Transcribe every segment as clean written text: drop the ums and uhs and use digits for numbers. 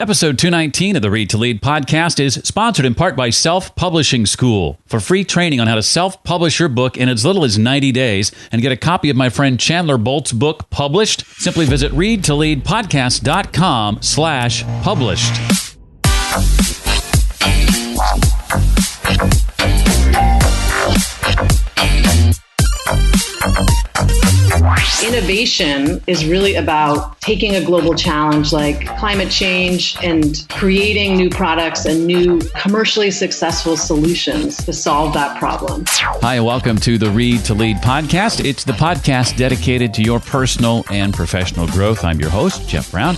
Episode 219 of the Read to Lead podcast is sponsored in part by Self-Publishing School. For free training on how to self-publish your book in as little as 90 days and get a copy of my friend Chandler Bolt's book published, simply visit readtoleadpodcast.com/published. Innovation is really about taking a global challenge like climate change and creating new products and new commercially successful solutions to solve that problem. Hi, and welcome to the Read to Lead podcast. It's the podcast dedicated to your personal and professional growth. I'm your host, Jeff Brown,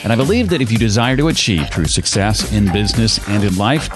and I believe that if you desire to achieve true success in business and in life,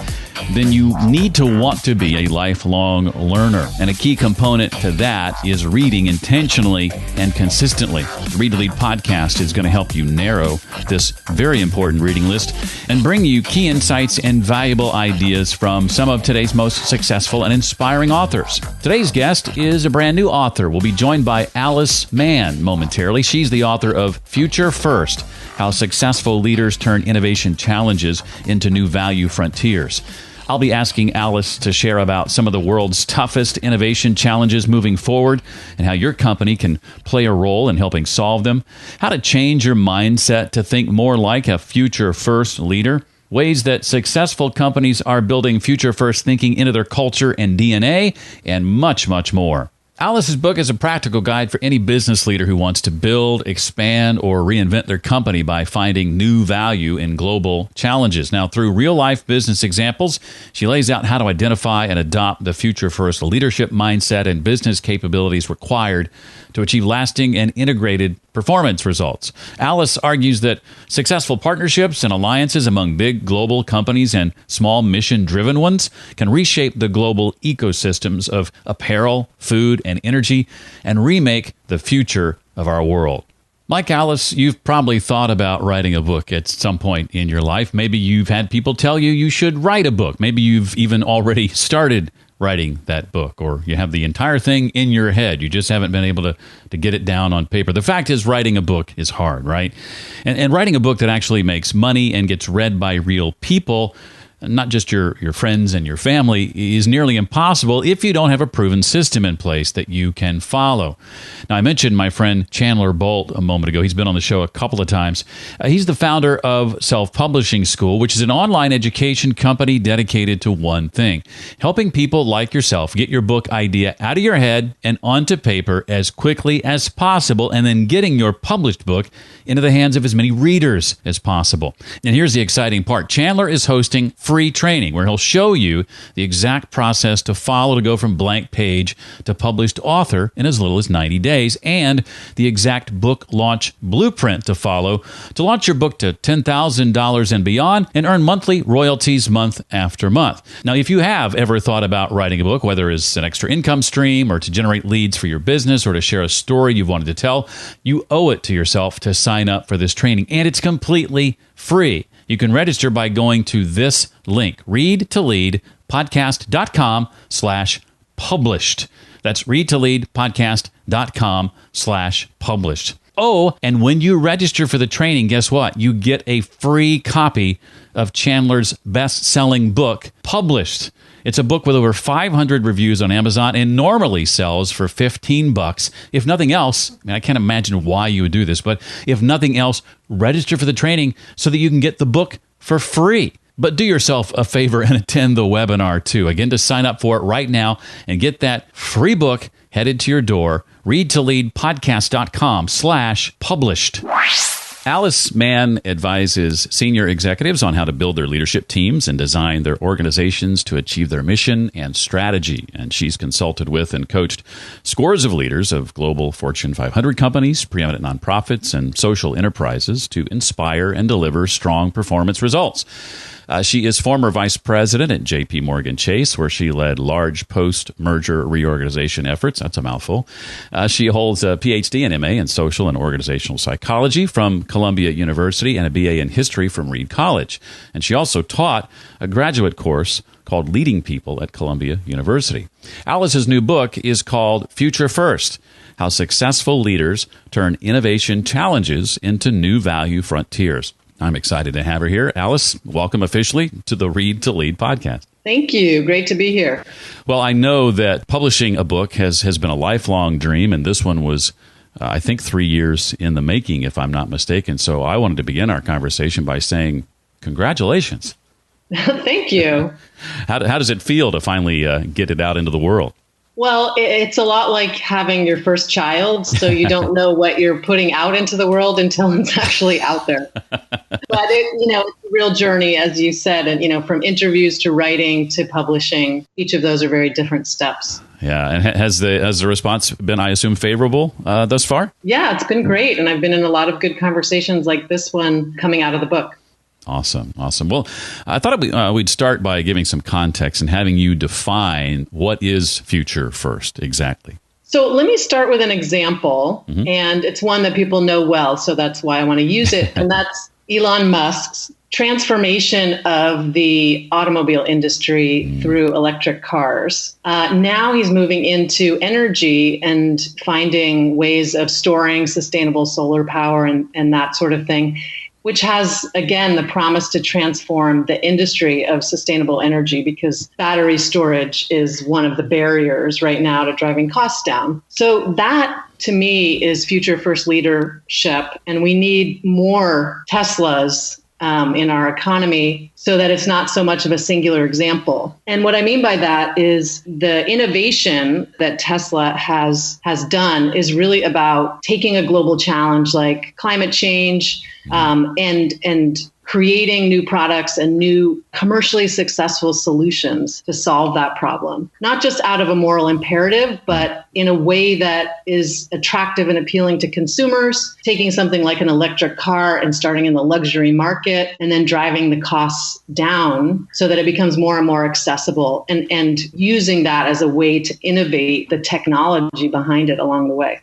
then you need to want to be a lifelong learner. And a key component to that is reading intentionally and consistently. The Read to Lead podcast is going to help you narrow this very important reading list and bring you key insights and valuable ideas from some of today's most successful and inspiring authors. Today's guest is a brand new author. We'll be joined by Alice Mann momentarily. She's the author of Future First: How Successful Leaders Turn Innovation Challenges into New Value Frontiers. I'll be asking Alice to share about some of the world's toughest innovation challenges moving forward and how your company can play a role in helping solve them, how to change your mindset to think more like a future-first leader, ways that successful companies are building future-first thinking into their culture and DNA, and much, much more. Alice's book is a practical guide for any business leader who wants to build, expand, or reinvent their company by finding new value in global challenges. Now, through real-life business examples, she lays out how to identify and adopt the future-first leadership mindset and business capabilities required to achieve lasting and integrated performance results. Alice argues that successful partnerships and alliances among big global companies and small mission-driven ones can reshape the global ecosystems of apparel, food, and energy and remake the future of our world. Like Alice, you've probably thought about writing a book at some point in your life. Maybe you've had people tell you you should write a book. Maybe you've even already started writing that book, or you have the entire thing in your head. You just haven't been able to get it down on paper. The fact is, writing a book is hard, right? And writing a book that actually makes money and gets read by real people, not just your friends and your family, is nearly impossible if you don't have a proven system in place that you can follow. Now, I mentioned my friend Chandler Bolt a moment ago. He's been on the show a couple of times. He's the founder of Self-Publishing School, which is an online education company dedicated to one thing: helping people like yourself get your book idea out of your head and onto paper as quickly as possible, and then getting your published book into the hands of as many readers as possible. And here's the exciting part. Chandler is hosting free training where he'll show you the exact process to follow to go from blank page to published author in as little as 90 days, and the exact book launch blueprint to follow to launch your book to $10,000 and beyond and earn monthly royalties month after month. Now, if you have ever thought about writing a book, whether it's an extra income stream or to generate leads for your business or to share a story you've wanted to tell, you owe it to yourself to sign up for this training, and it's completely free. You can register by going to this link, readtoleadpodcast.com/published. That's readtoleadpodcast.com/published. Oh, and when you register for the training, guess what? You get a free copy of Chandler's best-selling book, Published. It's a book with over 500 reviews on Amazon and normally sells for $15. If nothing else, I can't imagine why you would do this, but if nothing else, register for the training so that you can get the book for free. But do yourself a favor and attend the webinar too. Again, to sign up for it right now and get that free book headed to your door, readtoleadpodcast.com/published. Alice Mann advises senior executives on how to build their leadership teams and design their organizations to achieve their mission and strategy. And she's consulted with and coached scores of leaders of global Fortune 500 companies, preeminent nonprofits, and social enterprises to inspire and deliver strong performance results. She is former vice president at J.P. Morgan Chase, where she led large post-merger reorganization efforts. That's a mouthful. She holds a Ph.D. and M.A. in social and organizational psychology from Columbia University and a B.A. in history from Reed College. And she also taught a graduate course called Leading People at Columbia University. Alice's new book is called Future First: How Successful Leaders Turn Innovation Challenges into New Value Frontiers. I'm excited to have her here. Alice, welcome officially to the Read to Lead podcast. Thank you. Great to be here. Well, I know that publishing a book has been a lifelong dream, and this one was, I think, 3 years in the making, if I'm not mistaken. So I wanted to begin our conversation by saying congratulations. Thank you. How does it feel to finally get it out into the world? Well, it's a lot like having your first child, so you don't know what you're putting out into the world until it's actually out there. But it's a real journey, as you said, and from interviews to writing to publishing, each of those are very different steps. Yeah, and has the response been, I assume, favorable thus far? Yeah, it's been great, and I've been in a lot of good conversations like this one coming out of the book. Awesome. Well, I thought we'd start by giving some context and having you define what is Future First exactly. So let me start with an example, and it's one that people know well, so that's why I want to use it, and that's Elon Musk's transformation of the automobile industry through electric cars. Now he's moving into energy and finding ways of storing sustainable solar power and that sort of thing, which has, again, the promise to transform the industry of sustainable energy because battery storage is one of the barriers right now to driving costs down. So that, to me, is future first leadership. And we need more Teslas in our economy so that it's not so much of a singular example. And what I mean by that is the innovation that Tesla has done is really about taking a global challenge like climate change and creating new products and new commercially successful solutions to solve that problem, not just out of a moral imperative, but in a way that is attractive and appealing to consumers, taking something like an electric car and starting in the luxury market and then driving the costs down so that it becomes more and more accessible and using that as a way to innovate the technology behind it along the way.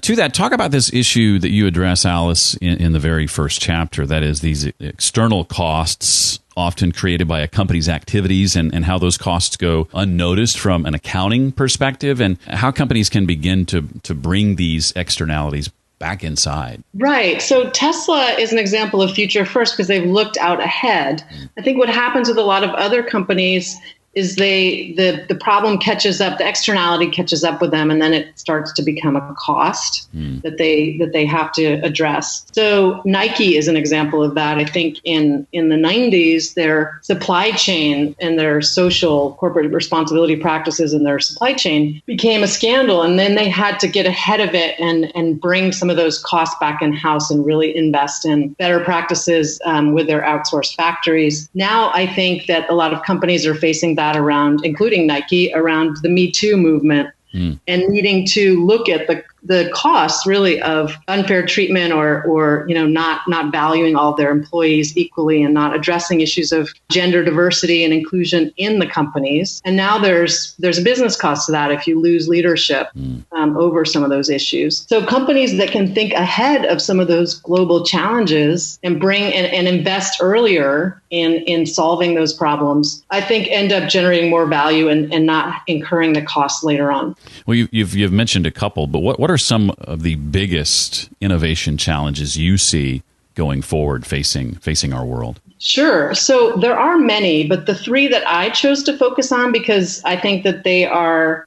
To that, talk about this issue that you address, Alice, in the very first chapter, that is these external costs often created by a company's activities and how those costs go unnoticed from an accounting perspective and how companies can begin to bring these externalities back inside. Right. So Tesla is an example of future first because they've looked out ahead. I think what happens with a lot of other companies is the problem catches up, the externality catches up with them, and then it starts to become a cost that they have to address. So Nike is an example of that. I think in the 90s, their supply chain and their social corporate responsibility practices in their supply chain became a scandal, and then they had to get ahead of it and bring some of those costs back in house and really invest in better practices with their outsourced factories. Now I think that a lot of companies are facing that around, including Nike, around the Me Too movement and needing to look at the costs really of unfair treatment or not valuing all of their employees equally and not addressing issues of gender diversity and inclusion in the companies. And now there's a business cost to that if you lose leadership over some of those issues. So companies that can think ahead of some of those global challenges and bring and invest earlier in solving those problems, I think end up generating more value and not incurring the costs later on. Well, you've mentioned a couple, but what are some of the biggest innovation challenges you see going forward facing our world? Sure. So there are many, but the three that I chose to focus on because I think that they are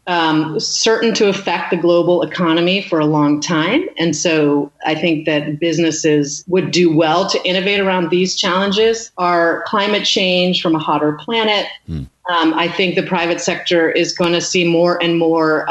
certain to affect the global economy for a long time. And so I think that businesses would do well to innovate around these challenges are climate change from a hotter planet. I think the private sector is going to see more and more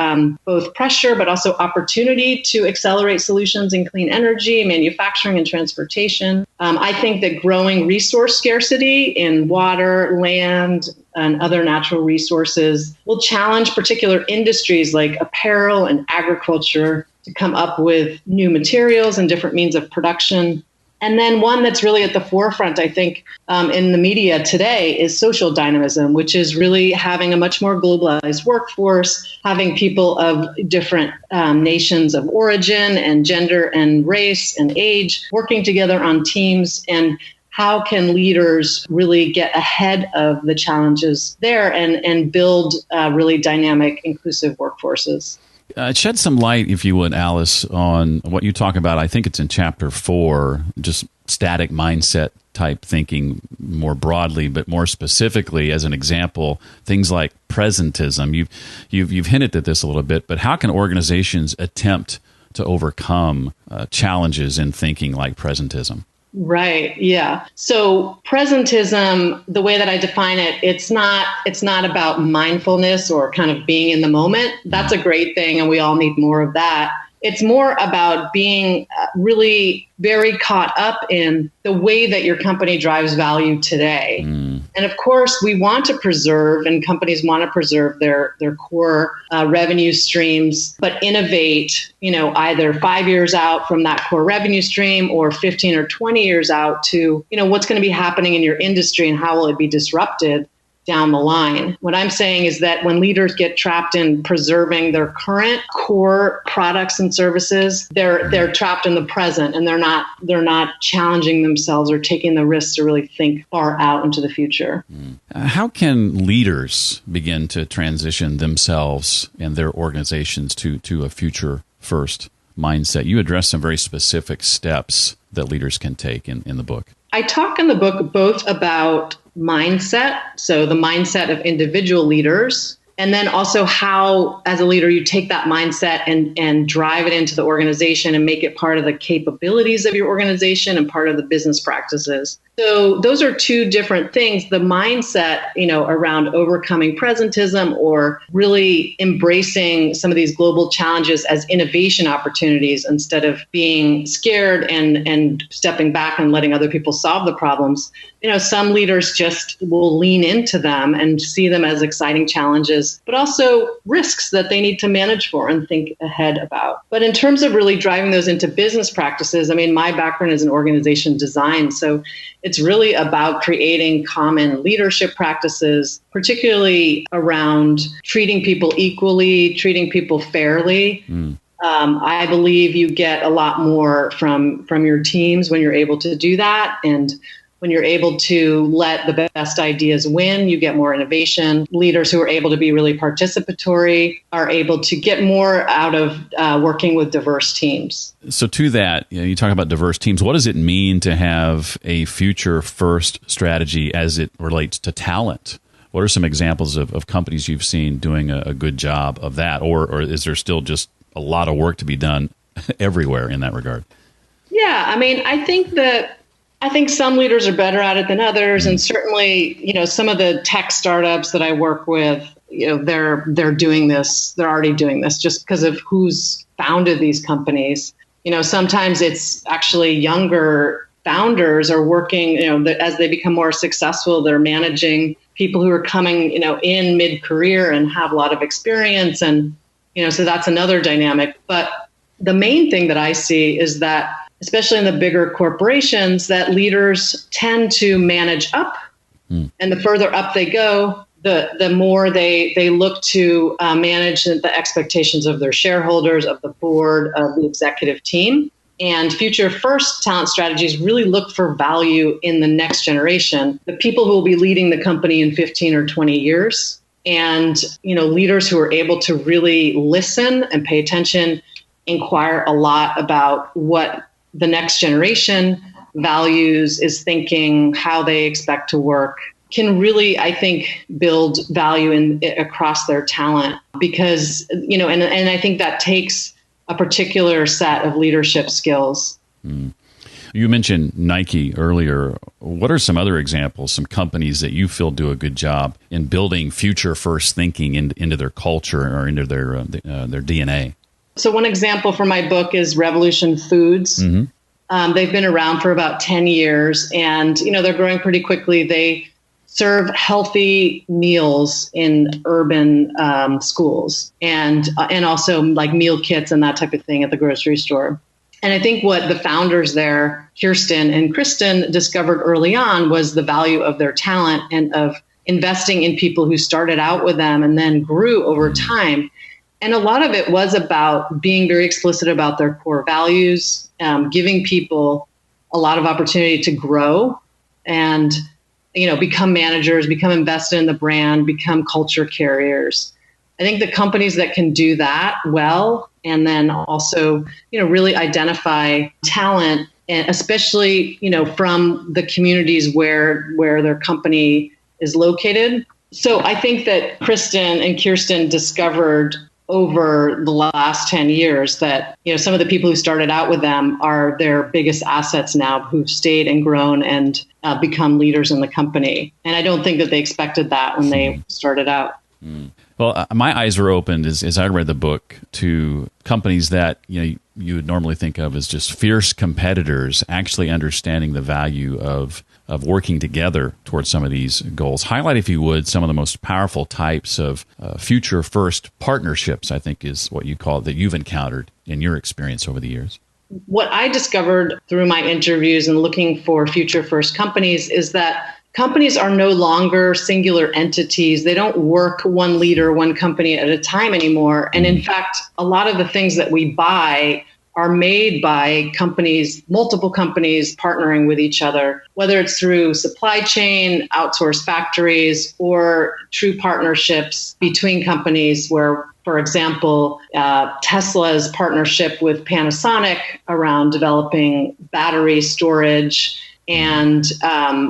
both pressure, but also opportunity to accelerate solutions in clean energy, manufacturing, and transportation. I think that growing resource scarcity in water, land, and other natural resources will challenge particular industries like apparel and agriculture to come up with new materials and different means of production. And then one that's really at the forefront, I think, in the media today is social dynamism, which is really having a much more globalized workforce, having people of different nations of origin and gender and race and age working together on teams. And how can leaders really get ahead of the challenges there and build really dynamic, inclusive workforces? Shed some light, if you would, Alice, on what you talk about. I think it's in chapter 4, just static mindset type thinking more broadly, but more specifically, as an example, things like presentism. You've hinted at this a little bit, but how can organizations attempt to overcome challenges in thinking like presentism? Right. Yeah. So presentism, the way that I define it, it's not about mindfulness or kind of being in the moment. That's a great thing, and we all need more of that. It's more about being really very caught up in the way that your company drives value today. And of course, we want to preserve, and companies want to preserve their core revenue streams, but innovate, either 5 years out from that core revenue stream or 15 or 20 years out to, what's going to be happening in your industry and how will it be disrupted down the line. What I'm saying is that when leaders get trapped in preserving their current core products and services, they're trapped in the present, and they're not challenging themselves or taking the risks to really think far out into the future. How can leaders begin to transition themselves and their organizations to a future first mindset? You address some very specific steps that leaders can take in the book. I talk in the book both about mindset, so the mindset of individual leaders, and then also how, as a leader, you take that mindset and drive it into the organization and make it part of the capabilities of your organization and part of the business practices. So those are two different things. The mindset, around overcoming presentism or really embracing some of these global challenges as innovation opportunities instead of being scared and stepping back and letting other people solve the problems. Some leaders just will lean into them and see them as exciting challenges, but also risks that they need to manage for and think ahead about. But in terms of really driving those into business practices, my background is in organization design. So it's really about creating common leadership practices, particularly around treating people equally, treating people fairly. I believe you get a lot more from your teams when you're able to do that. And when you're able to let the best ideas win, you get more innovation. Leaders who are able to be really participatory are able to get more out of working with diverse teams. So to that, you talk about diverse teams. What does it mean to have a future-first strategy as it relates to talent? What are some examples of companies you've seen doing a good job of that? Or is there still just a lot of work to be done everywhere in that regard? Yeah, I think some leaders are better at it than others. And certainly, some of the tech startups that I work with, they're doing this. They're already doing this just because of who's founded these companies. Sometimes it's actually younger founders are working, as they become more successful, they're managing people who are coming, in mid-career and have a lot of experience. And, so that's another dynamic. But the main thing that I see is that, especially in the bigger corporations, that leaders tend to manage up. And the further up they go, the more they look to manage the expectations of their shareholders, of the board, of the executive team. And future first talent strategies really look for value in the next generation, the people who will be leading the company in 15 or 20 years. And, leaders who are able to really listen and pay attention, inquire a lot about what the next generation values, is thinking, how they expect to work, can really, I think, build value across their talent. Because, and I think that takes a particular set of leadership skills. You mentioned Nike earlier. What are some other examples, some companies that you feel do a good job in building future first thinking into their culture or into their DNA? So one example for my book is Revolution Foods. They've been around for about 10 years and, they're growing pretty quickly. They serve healthy meals in urban schools and also like meal kits and that type of thing at the grocery store. And I think what the founders there, Kirsten and Kristen, discovered early on was the value of their talent and of investing in people who started out with them and then grew over time. And a lot of it was about being very explicit about their core values, giving people a lot of opportunity to grow and, become managers, become invested in the brand, become culture carriers. I think the companies that can do that well, and then also, really identify talent and especially, from the communities where their company is located. So I think that Kristen and Kirsten discovered over the last 10 years that, some of the people who started out with them are their biggest assets now, who've stayed and grown and become leaders in the company. And I don't think that they expected that when they started out. Well, my eyes were opened as I read the book to companies that you would normally think of as just fierce competitors, actually understanding the value of working together towards some of these goals. Highlight, if you would, some of the most powerful types of future first partnerships, I think is what you call it, that you've encountered in your experience over the years. What I discovered through my interviews and looking for future first companies is that companies are no longer singular entities. They don't work one leader, one company at a time anymore. And in fact, a lot of the things that we buy are made by companies, multiple companies partnering with each other, whether it's through supply chain, outsourced factories, or true partnerships between companies where, for example, Tesla's partnership with Panasonic around developing battery storage, and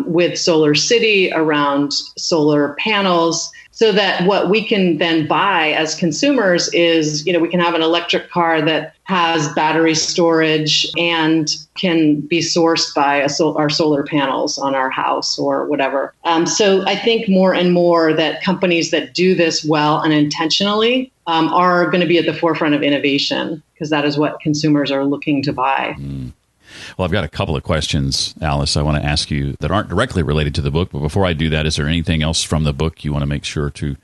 with Solar City around solar panels, so that what we can then buy as consumers is, we can have an electric car that has battery storage and can be sourced by our solar panels on our house or whatever. So I think more and more that companies that do this well and intentionally are going to be at the forefront of innovation, because that is what consumers are looking to buy. Well, I've got a couple of questions, Alice, I want to ask you that aren't directly related to the book. But before I do that, is there anything else from the book you want to make sure to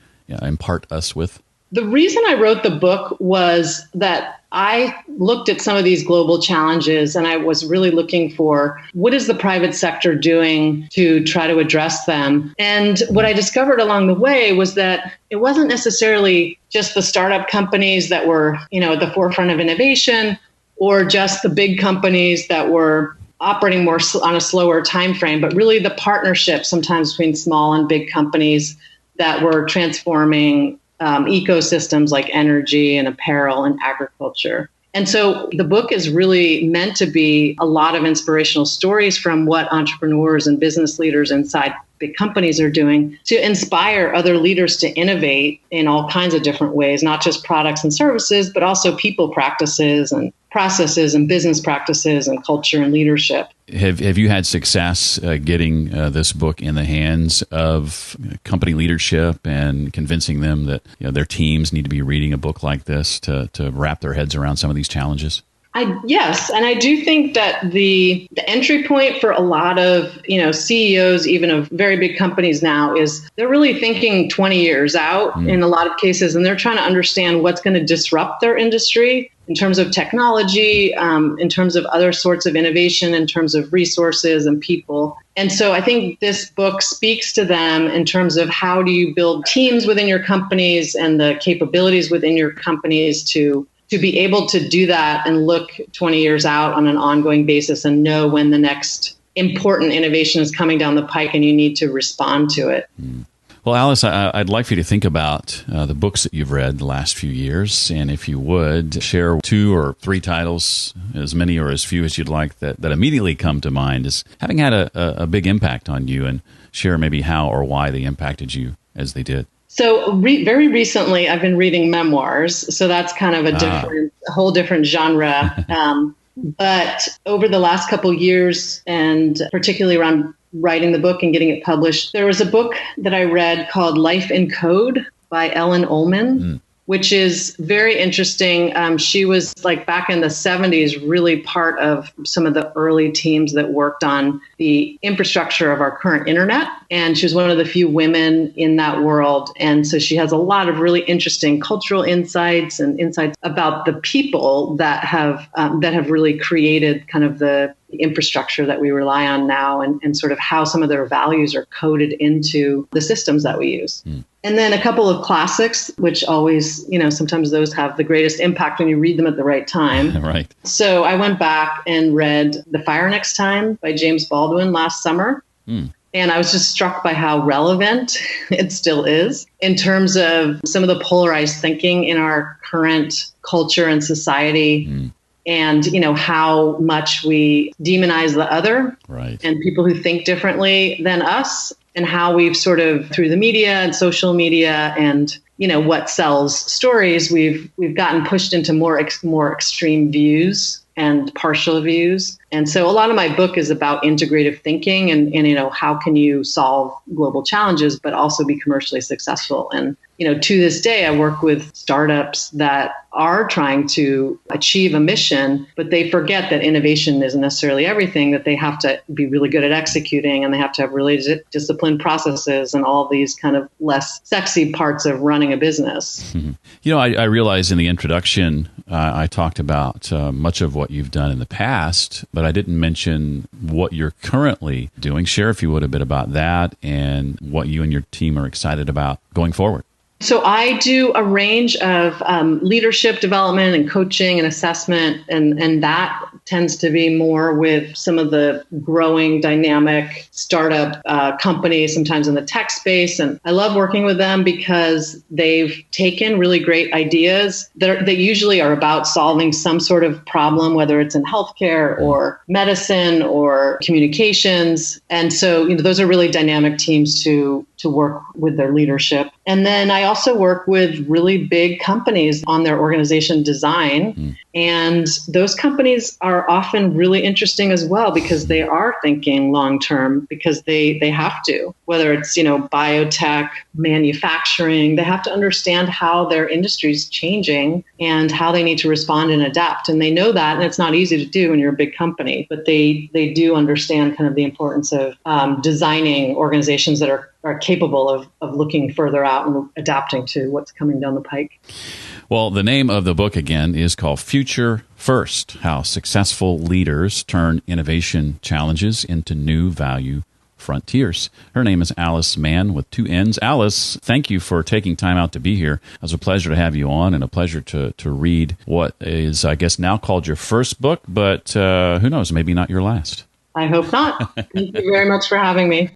impart us with? The reason I wrote the book was that I looked at some of these global challenges and I was really looking for what is the private sector doing to try to address them. And what I discovered along the way was that it wasn't necessarily just the startup companies that were, at the forefront of innovation, or just the big companies that were operating more on a slower time frame, but really the partnership sometimes between small and big companies that were transforming ecosystems like energy and apparel and agriculture. And so the book is really meant to be a lot of inspirational stories from what entrepreneurs and business leaders inside big companies are doing to inspire other leaders to innovate in all kinds of different ways, not just products and services, but also people practices and processes and business practices and culture and leadership. Have you had success getting this book in the hands of company leadership and convincing them that their teams need to be reading a book like this to wrap their heads around some of these challenges? Yes. And I do think that the entry point for a lot of, CEOs, even of very big companies now, is they're really thinking 20 years out in a lot of cases, and they're trying to understand what's going to disrupt their industry in terms of technology, in terms of other sorts of innovation, in terms of resources and people. And so I think this book speaks to them in terms of how do you build teams within your companies and the capabilities within your companies to be able to do that and look 20 years out on an ongoing basis and know when the next important innovation is coming down the pike and you need to respond to it. Well, Alice, I'd like for you to think about the books that you've read the last few years. And if you would, share 2 or 3 titles, as many or as few as you'd like, that immediately come to mind as having had a big impact on you, and share maybe how or why they impacted you as they did. So very recently, I've been reading memoirs. So that's kind of a whole different genre. But over the last couple years, and particularly around writing the book and getting it published, there was a book that I read called Life in Code by Ellen Ullman, which is very interesting. She was back in the 70s, really part of some of the early teams that worked on the infrastructure of our current internet. And she was one of the few women in that world. And so she has a lot of really interesting cultural insights and insights about the people that have really created kind of the infrastructure that we rely on now, and sort of how some of their values are coded into the systems that we use. And then a couple of classics, which always, sometimes those have the greatest impact when you read them at the right time. Right. So I went back and read The Fire Next Time by James Baldwin last summer. And I was just struck by how relevant it still is in terms of some of the polarized thinking in our current culture and society. and, how much we demonize the other and people who think differently than us, and how we've sort of, through the media and social media and, what sells stories, we've gotten pushed into more extreme views and partial views. And so a lot of my book is about integrative thinking and how can you solve global challenges, but also be commercially successful. And, to this day, I work with startups that are trying to achieve a mission, but they forget that innovation isn't necessarily everything, that they have to be really good at executing, and they have to have really disciplined processes and all these kind of less sexy parts of running a business. Mm-hmm. I realized in the introduction, I talked about much of what you've done in the past, but I didn't mention what you're currently doing. Share, if you would, a bit about that and what you and your team are excited about going forward. So I do a range of leadership development and coaching and assessment, and that tends to be more with some of the growing dynamic startup companies, sometimes in the tech space. And I love working with them because they've taken really great ideas that usually are about solving some sort of problem, whether it's in healthcare or medicine or communications. And so, those are really dynamic teams to work with their leadership. And then I also work with really big companies on their organization design. And those companies are often really interesting as well because they are thinking long-term, because they have to, whether it's, biotech, manufacturing, they have to understand how their industry is changing and how they need to respond and adapt. And they know that, and it's not easy to do when you're a big company, but they do understand kind of the importance of designing organizations that are capable of looking further out and adapting to what's coming down the pike. Well, the name of the book, again, is called Future First: How Successful Leaders Turn Innovation Challenges into New Value Frontiers. Her name is Alice Mann with 2 N's. Alice, thank you for taking time out to be here. It was a pleasure to have you on and a pleasure to read what is, I guess, now called your first book, but who knows, maybe not your last. I hope not. Thank you very much for having me.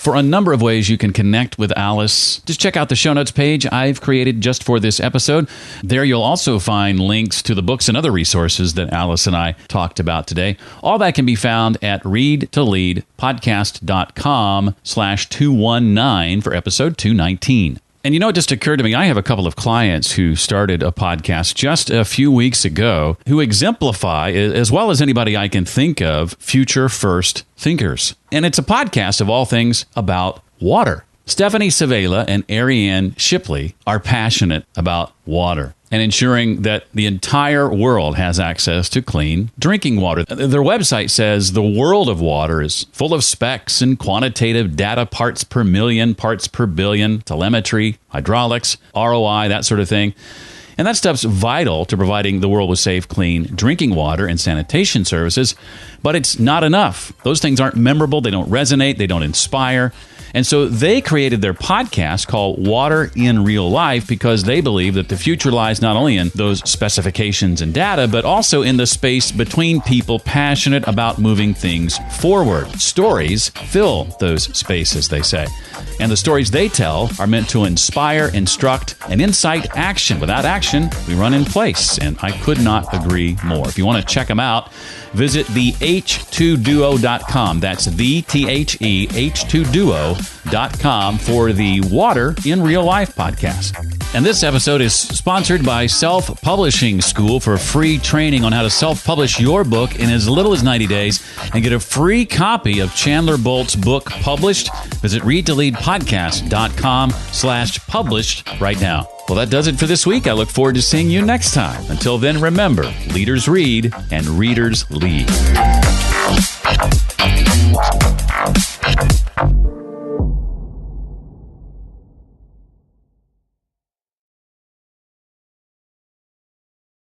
For a number of ways you can connect with Alice, just check out the show notes page I've created just for this episode. There you'll also find links to the books and other resources that Alice and I talked about today. All that can be found at readtoleadpodcast.com/219 for episode 219. And it just occurred to me, I have a couple of clients who started a podcast just a few weeks ago who exemplify, as well as anybody I can think of, future first thinkers. And it's a podcast of all things about water. Stephanie Savela and Ariane Shipley are passionate about water and ensuring that the entire world has access to clean drinking water. Their website says the world of water is full of specs and quantitative data, parts per million, parts per billion, telemetry, hydraulics, ROI, that sort of thing. And that stuff's vital to providing the world with safe, clean drinking water and sanitation services. But it's not enough. Those things aren't memorable. They don't resonate. They don't inspire. And so they created their podcast called Water in Real Life because they believe that the future lies not only in those specifications and data, but also in the space between people passionate about moving things forward. Stories fill those spaces, they say. And the stories they tell are meant to inspire, instruct, and incite action. Without action, we run in place. And I could not agree more. If you want to check them out, visit the-h2duo.com. That's the H2duo.com for the Water in Real Life podcast. And this episode is sponsored by Self-Publishing School for free training on how to self-publish your book in as little as 90 days and get a free copy of Chandler Bolt's book published. Visit readtoleadpodcast.com/published right now. Well, that does it for this week. I look forward to seeing you next time. Until then, remember, leaders read and readers lead.